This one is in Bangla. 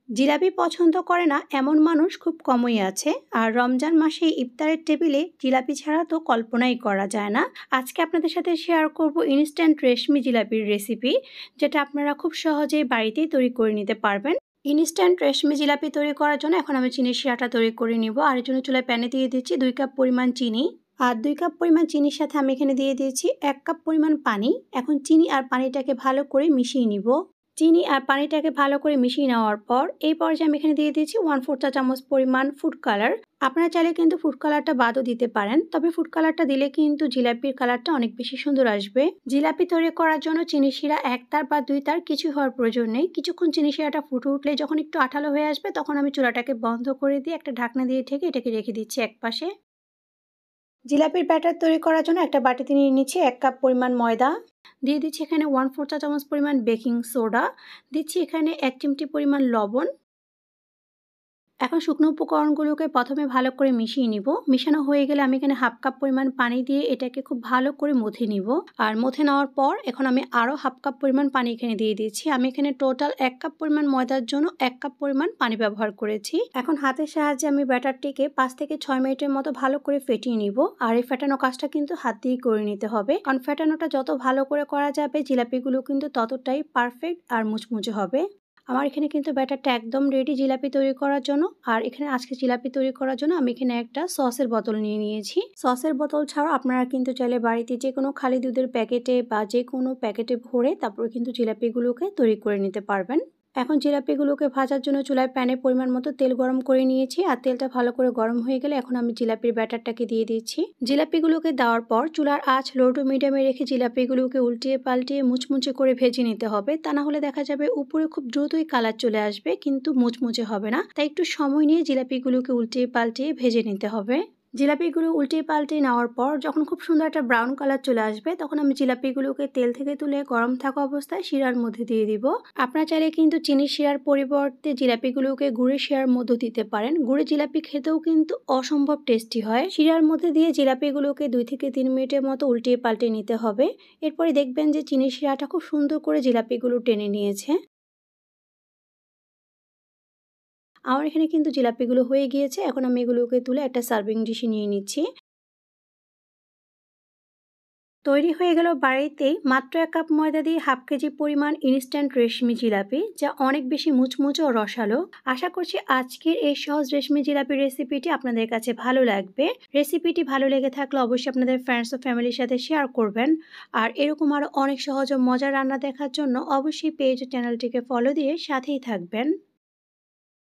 জিলাপি পছন্দ করে না এমন মানুষ খুব কমই আছে। আর রমজান মাসে ইফতারের টেবিলে জিলাপি ছাড়া তো কল্পনাই করা যায় না। আজকে আপনাদের সাথে শেয়ার করব ইনস্ট্যান্ট রেশমি জিলাপির রেসিপি, যেটা আপনারা খুব সহজেই বাড়িতেই তৈরি করে নিতে পারবেন। ইনস্ট্যান্ট রেশমি জিলাপি তৈরি করার জন্য এখন আমি চিনির শিরাটা তৈরি করে নিব। আর এর জন্য চুলায় প্যানে দিয়ে দিচ্ছি 2 কাপ পরিমাণ চিনি। আর 2 কাপ পরিমাণ চিনির সাথে আমি এখানে দিয়ে দিয়েছি 1 কাপ পরিমাণ পানি। এখন চিনি আর পানিটাকে ভালো করে মিশিয়ে নিব। চিনি আর পানিটাকে ভালো করে মিশিয়ে নেওয়ার পর এই পর্যায়ে আমি এখানে দিয়ে দিয়েছি 1/4 চা চামচ পরিমাণ ফুড কালার। আপনারা চাইলে কিন্তু ফুড কালারটা বাদও দিতে পারেন, তবে ফুড কালারটা দিলে কিন্তু জিলাপির কালারটা অনেক বেশি সুন্দর আসবে। জিলাপি তৈরি করার জন্য চিনি শিরা 1 তার বা 2 তার কিছু হওয়ার প্রয়োজন নেই। কিছুক্ষণ চিনি শিরাটা ফুটে উঠলে যখন একটু আঠালো হয়ে আসবে তখন আমি চুলাটাকে বন্ধ করে দিয়ে একটা ঢাকনা দিয়ে ঢেকে এটাকে রেখে দিচ্ছি একপাশে। জিলাপির ব্যাটার তৈরি করার জন্য একটা বাটিতে নিয়ে নিচ্ছি 1 কাপ পরিমাণ ময়দা। দিয়ে দিচ্ছি এখানে 1/4 চা চামচ পরিমাণ বেকিং সোডা। দিচ্ছি এখানে 1 চিমটি পরিমাণ লবণ। এখন শুকনো উপকরণগুলোকে প্রথমে ভালো করে মিশিয়ে নিব। মিশানো হয়ে গেলে আমি এখানে 1/2 কাপ পরিমাণ পানি দিয়ে এটাকে খুব ভালো করে মথে নিব। আর মথে নেওয়ার পর এখন আমি আরও 1/2 কাপ পরিমাণ পানি এখানে দিয়ে দিচ্ছি। আমি এখানে টোটাল 1 কাপ পরিমাণ ময়দার জন্য 1 কাপ পরিমাণ পানি ব্যবহার করেছি। এখন হাতের সাহায্যে আমি ব্যাটারটিকে 5 থেকে 6 মিনিটের মতো ভালো করে ফেটিয়ে নিব। আর এই ফেটানো কাজটা কিন্তু হাত দিয়েই করে নিতে হবে, কারণ ফেটানোটা যত ভালো করে করা যাবে জিলাপিগুলো কিন্তু ততটাই পারফেক্ট আর মুচমুচে হবে। আমার এখানে কিন্তু ব্যাটারটা একদম রেডি জিলাপি তৈরি করার জন্য। আর এখানে আজকে জিলাপি তৈরি করার জন্য আমি এখানে একটা সসের বোতল নিয়ে নিয়েছি। সসের বোতল ছাড়াও আপনারা কিন্তু চাইলে বাড়িতে যে কোনো খালি দুধের প্যাকেটে বা যে কোনো প্যাকেটে ভরে তারপরে কিন্তু জিলাপিগুলোকে তৈরি করে নিতে পারবেন। এখন জিলাপিগুলোকে ভাজার জন্য চুলায় প্যানে পরিমাণ মতো তেল গরম করে নিয়েছি। আর তেলটা ভালো করে গরম হয়ে গেলে এখন আমি জিলাপির ব্যাটারটাকে দিয়ে দিচ্ছি। জিলাপিগুলোকে দেওয়ার পর চুলার আঁচ লো টু মিডিয়ামে রেখে জিলাপিগুলোকে উল্টিয়ে পাল্টিয়ে মুচমুচে করে ভেজে নিতে হবে। তা না হলে দেখা যাবে উপরে খুব দ্রুতই কালার চলে আসবে, কিন্তু মুচমুচে হবে না। তাই একটু সময় নিয়ে জিলাপিগুলোকে উল্টিয়ে পাল্টিয়ে ভেজে নিতে হবে। জিলাপিগুলো উল্টে পাল্টে নেওয়ার পর যখন খুব সুন্দর একটা ব্রাউন কালার চলে আসবে তখন আমি জিলাপিগুলোকে তেল থেকে তুলে গরম থাকা অবস্থায় শিরার মধ্যে দিয়ে দিব। আপনারা চাইলে কিন্তু চিনির শিরার পরিবর্তে জিলাপিগুলোকে গুড়ের শিরার মধ্যে দিতে পারেন। গুড়ের জিলাপি খেতেও কিন্তু অসম্ভব টেস্টি হয়। শিরার মধ্যে দিয়ে জিলাপিগুলোকে 2 থেকে 3 মিনিটের মতো উল্টিয়ে পাল্টে নিতে হবে। এরপরে দেখবেন যে চিনির শিরাটা খুব সুন্দর করে জিলাপিগুলো টেনে নিয়েছে। আমার এখানে কিন্তু জিলাপিগুলো হয়ে গিয়েছে। এখন আমি এগুলোকে তুলে একটা সার্ভিং ডিশে নিয়ে নিচ্ছি। তৈরি হয়ে গেল বাড়িতেই মাত্র 1 কাপ ময়দা দিয়ে 1/2 কেজি পরিমাণ ইনস্ট্যান্ট রেশমি জিলাপি, যা অনেক বেশি মুচমুচে ও রসালো। আশা করছি আজকের এই সহজ রেশমি জিলাপির রেসিপিটি আপনাদের কাছে ভালো লাগবে। রেসিপিটি ভালো লেগে থাকলে অবশ্যই আপনাদের ফ্রেন্ডস ও ফ্যামিলির সাথে শেয়ার করবেন। আর এরকম আরও অনেক সহজ ও মজার রান্না দেখার জন্য অবশ্যই পেজ ও চ্যানেলটিকে ফলো দিয়ে সাথেই থাকবেন।